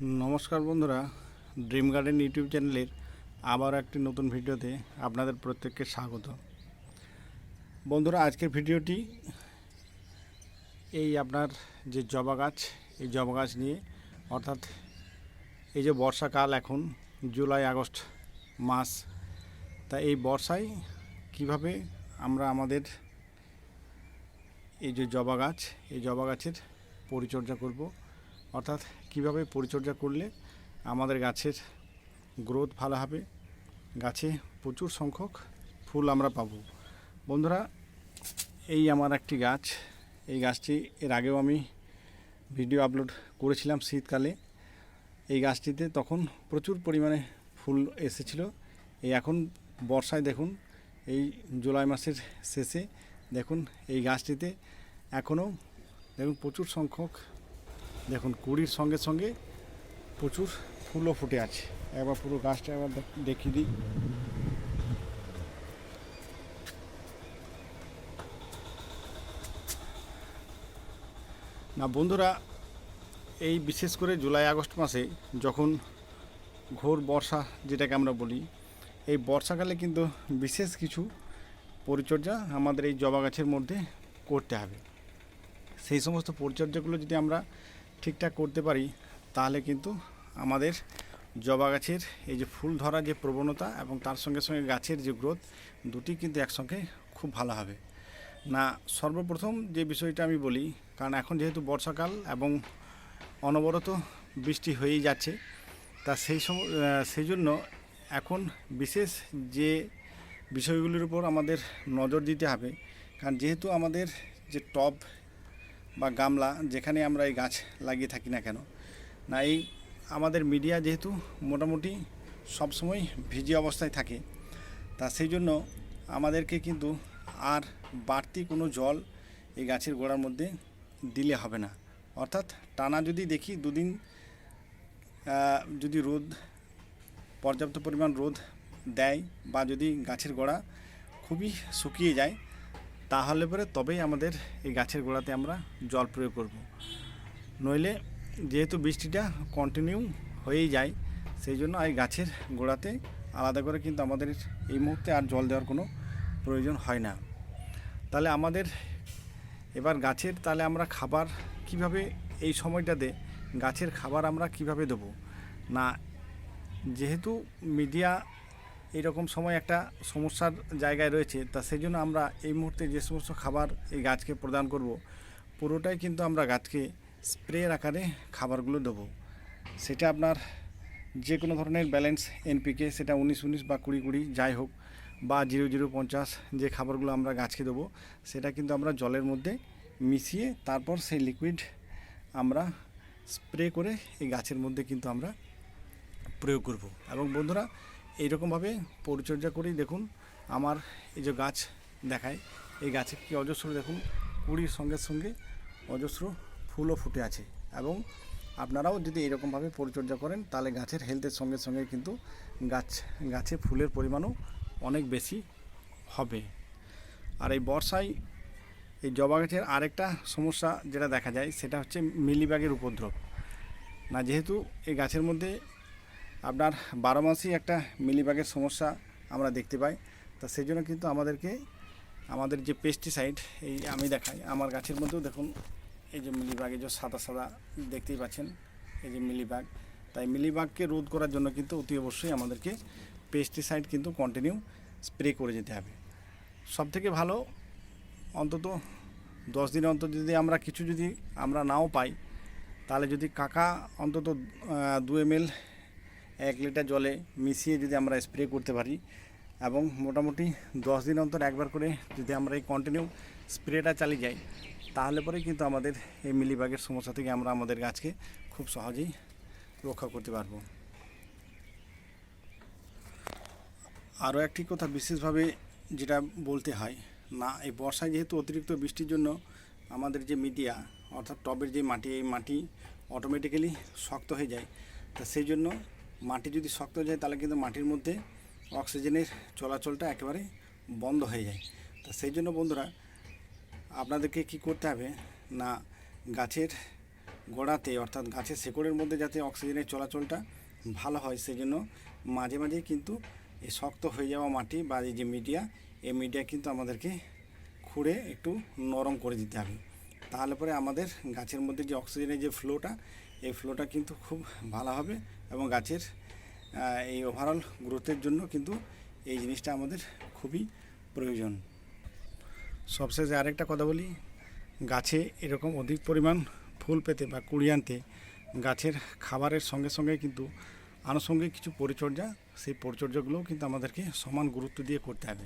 নমস্কার বন্ধুরা, dream garden YouTube চ্যানেলের আবার একটি নতুন ভিডিওতে আপনাদের প্রত্যেককে স্বাগত। বন্ধুরা, আজকের ভিডিওটি এই আপনার যে জবা গাছ, এই জবা গাছ নিয়ে, অর্থাৎ এই যে বর্ষাকাল, এখন জুলাই আগস্ট মাস, তা এই বর্ষায় কিভাবে আমরা আমাদের এই যে জবা গাছ, এই জবা গাছের পরিচর্যা করব, অর্থাৎ কিভাবে পরিচর্যা করলে আমাদের গাছের গ্রোথ ভালো হবে, গাছে প্রচুর সংখ্যক ফুল আমরা পাবো। বন্ধুরা, এই আমার একটি গাছ, এই গাছটি এর আগেও আমি ভিডিও আপলোড করেছিলাম শীতকালে। এই গাছটিতে তখন প্রচুর পরিমাণে ফুল এসেছিল। এই এখন বর্ষায় দেখুন, এই জুলাই মাসের শেষে দেখুন এই গাছটিতে এখনও দেখুন প্রচুর সংখ্যক, দেখুন কুড়ির সঙ্গে সঙ্গে প্রচুর ফুলও ফুটে আছে। একবার পুরো গাছটা একবার দেখিয়ে দিই। না বন্ধুরা, এই বিশেষ করে জুলাই আগস্ট মাসে যখন ঘোর বর্ষা যেটাকে আমরা বলি, এই বর্ষাকালে কিন্তু বিশেষ কিছু পরিচর্যা আমাদের এই জবা গাছের মধ্যে করতে হবে। সেই সমস্ত পরিচর্যাগুলো যদি আমরা ঠিকঠাক করতে পারি, তাহলে কিন্তু আমাদের জবা গাছের এই যে ফুল ধরা যে প্রবণতা এবং তার সঙ্গে সঙ্গে গাছের যে গ্রোথ, দুটি কিন্তু একসঙ্গে খুব ভালো হবে। না, সর্বপ্রথম যে বিষয়টা আমি বলি, কারণ এখন যেহেতু বর্ষাকাল এবং অনবরত বৃষ্টি হয়েই যাচ্ছে, তা সেই জন্য এখন বিশেষ যে বিষয়গুলির উপর আমাদের নজর দিতে হবে। কারণ যেহেতু আমাদের যে টব বা গামলা যেখানে আমরা এই গাছ লাগিয়ে থাকি না কেন, না এই আমাদের মিডিয়া যেহেতু মোটামুটি সবসময় ভিজে অবস্থায় থাকে, তা সেই জন্য আমাদেরকে কিন্তু আর বাড়তি কোনো জল এই গাছের গোড়ার মধ্যে দিলে হবে না। অর্থাৎ টানা যদি দেখি দুদিন যদি রোদ, পর্যাপ্ত পরিমাণ রোদ দেয়, বা যদি গাছের গোড়া খুবই শুকিয়ে যায়, তাহলে পরে তবেই আমাদের এই গাছের গোড়াতে আমরা জল প্রয়োগ করব। নইলে যেহেতু বৃষ্টিটা কন্টিনিউ হয়েই যায়, সেই জন্য এই গাছের গোড়াতে আলাদা করে কিন্তু আমাদের এই মুহূর্তে আর জল দেওয়ার কোনো প্রয়োজন হয় না। তাহলে আমাদের এবার গাছের, তাহলে আমরা খাবার কিভাবে এই সময়টাতে গাছের খাবার আমরা কিভাবে দেবো? না, যেহেতু মিডিয়া এইরকম সময় একটা সমস্যার জায়গায় রয়েছে, তা সেই জন্য আমরা এই মুহূর্তে যে সমস্ত খাবার এই গাছকে প্রদান করব, পুরোটাই কিন্তু আমরা গাছকে স্প্রের আকারে খাবারগুলো দেবো। সেটা আপনার যে কোনো ধরনের ব্যালেন্স এনপিকে, সেটা 19-19 বা 20-20 যাই হোক, বা 00-50 যে খাবারগুলো আমরা গাছকে দেবো, সেটা কিন্তু আমরা জলের মধ্যে মিশিয়ে তারপর সেই লিকুইড আমরা স্প্রে করে এই গাছের মধ্যে কিন্তু আমরা প্রয়োগ করব। এবং বন্ধুরা, এইরকমভাবে পরিচর্যা করেই দেখুন আমার এই যে গাছ দেখায়, এই গাছে কি অজস্র দেখুন কুড়ির সঙ্গে সঙ্গে অজস্র ফুলও ফুটে আছে। এবং আপনারাও যদি এরকমভাবে পরিচর্যা করেন, তাহলে গাছের হেলথের সঙ্গে সঙ্গে কিন্তু গাছে ফুলের পরিমাণও অনেক বেশি হবে। আর এই বর্ষায় এই জবা গাছের আরেকটা সমস্যা যেটা দেখা যায়, সেটা হচ্ছে মিলিবাগের উপদ্রব। না, যেহেতু এই গাছের মধ্যে আপনার 12 মাসই একটা মিলিবাগের সমস্যা আমরা দেখতে পাই, তা সেই জন্য কিন্তু আমাদের যে পেস্টিসাইড, এই আমি দেখাই আমার গাছের মধ্যেও দেখুন এই যে মিলিবাগে যে সাদা সাদা দেখতেই পাচ্ছেন, এই যে মিলিবাগ। তাই মিলিবাগকে রোধ করার জন্য কিন্তু অতি অবশ্যই আমাদেরকে পেস্টিসাইড কিন্তু কন্টিনিউ স্প্রে করে যেতে হবে। সবথেকে ভালো অন্তত 10 দিন অন্তর যদি আমরা কিছু যদি আমরা নাও পাই, তাহলে যদি কাকা অন্তত 2 ml 1 লিটার জলে মিশিয়ে যদি আমরা স্প্রে করতে পারি, এবং মোটামুটি 10 দিন অন্তর একবার করে যদি আমরা এই কন্টিনিউ স্প্রেটা চালিয়ে যাই, তাহলে পরে কিন্তু আমাদের এই মিলিবাগের সমস্যা থেকে আমরা আমাদের গাছকে খুব সহজেই রক্ষা করতে পারবো। আরও একটি কথা বিশেষভাবে যেটা বলতে হয়, না এই বর্ষায় যেহেতু অতিরিক্ত বৃষ্টির জন্য আমাদের যে মিডিয়া, অর্থাৎ টবের যে মাটি, এই মাটি অটোমেটিক্যালি শক্ত হয়ে যায়। তা সেই জন্য মাটি যদি শক্ত হয়ে যায়, তাহলে কিন্তু মাটির মধ্যে অক্সিজেনের চলাচলটা একেবারে বন্ধ হয়ে যায়। তা সেই জন্য বন্ধুরা, আপনাদেরকে কি করতে হবে, না গাছের গোড়াতে অর্থাৎ গাছের শেকড়ের মধ্যে যাতে অক্সিজেনের চলাচলটা ভালো হয়, সেই জন্য মাঝে মাঝে কিন্তু এই শক্ত হয়ে যাওয়া মাটি বা এই যে মিডিয়া, এই মিডিয়া কিন্তু আমাদেরকে খুঁড়ে একটু নরম করে দিতে হবে। তাহলে পরে আমাদের গাছের মধ্যে যে অক্সিজেনের যে ফ্লোটা, এই ফ্লোটা কিন্তু খুব ভালো হবে এবং গাছের এই ওভারঅল গ্রোথের জন্য কিন্তু এই জিনিসটা আমাদের খুবই প্রয়োজন। সবশেষে আরেকটা কথা বলি, গাছে এরকম অধিক পরিমাণ ফুল পেতে বা কুড়ি আনতে গাছের খাবারের সঙ্গে সঙ্গে কিন্তু আনুষঙ্গিক কিছু পরিচর্যা, সেই পরিচর্যাগুলোও কিন্তু আমাদেরকে সমান গুরুত্ব দিয়ে করতে হবে।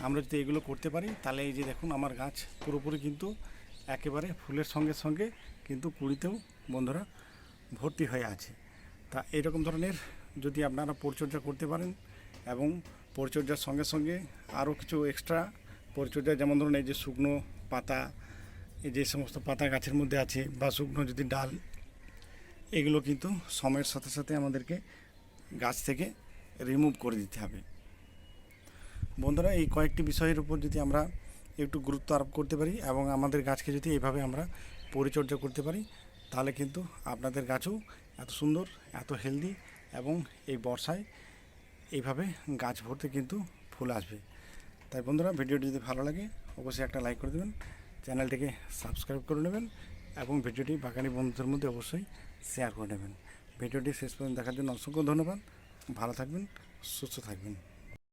আমরা যদি এগুলো করতে পারি তাহলে এই যে দেখুন আমার গাছ পুরোপুরি কিন্তু একেবারে ফুলের সঙ্গে সঙ্গে কিন্তু কুড়িতেও বন্ধুরা ভর্তি হয়ে আছে। তা এরকম ধরনের যদি আপনারা পরিচর্যা করতে পারেন এবং পরিচর্যার সঙ্গে সঙ্গে আরও কিছু এক্সট্রা পরিচর্যা, যেমন ধরুন এই যে শুকনো পাতা, এই যে সমস্ত পাতা গাছের মধ্যে আছে বা শুকনো যদি ডাল, এগুলো কিন্তু সময়ের সাথে সাথে আমাদেরকে গাছ থেকে রিমুভ করে দিতে হবে। বন্ধুরা, এই কয়েকটি বিষয়ের উপর যদি আমরা একটু গুরুত্ব আরোপ করতে পারি এবং আমাদের গাছকে যদি এইভাবে আমরা পরিচর্যা করতে পারি, তাহলে কিন্তু আপনাদের গাছও এত সুন্দর, এত হেলদি এবং এই বর্ষায় এইভাবে গাছ ভরতে কিন্তু ফুল আসবে। তাই বন্ধুরা, ভিডিওটি যদি ভালো লাগে অবশ্যই একটা লাইক করে দেবেন, চ্যানেলটিকে সাবস্ক্রাইব করে নেবেন এবং ভিডিওটি বাগানি বন্ধুদের মধ্যে অবশ্যই শেয়ার করে নেবেন। ভিডিওটি শেষ পর্যন্ত দেখার জন্য অসংখ্য ধন্যবাদ। ভালো থাকবেন, সুস্থ থাকবেন।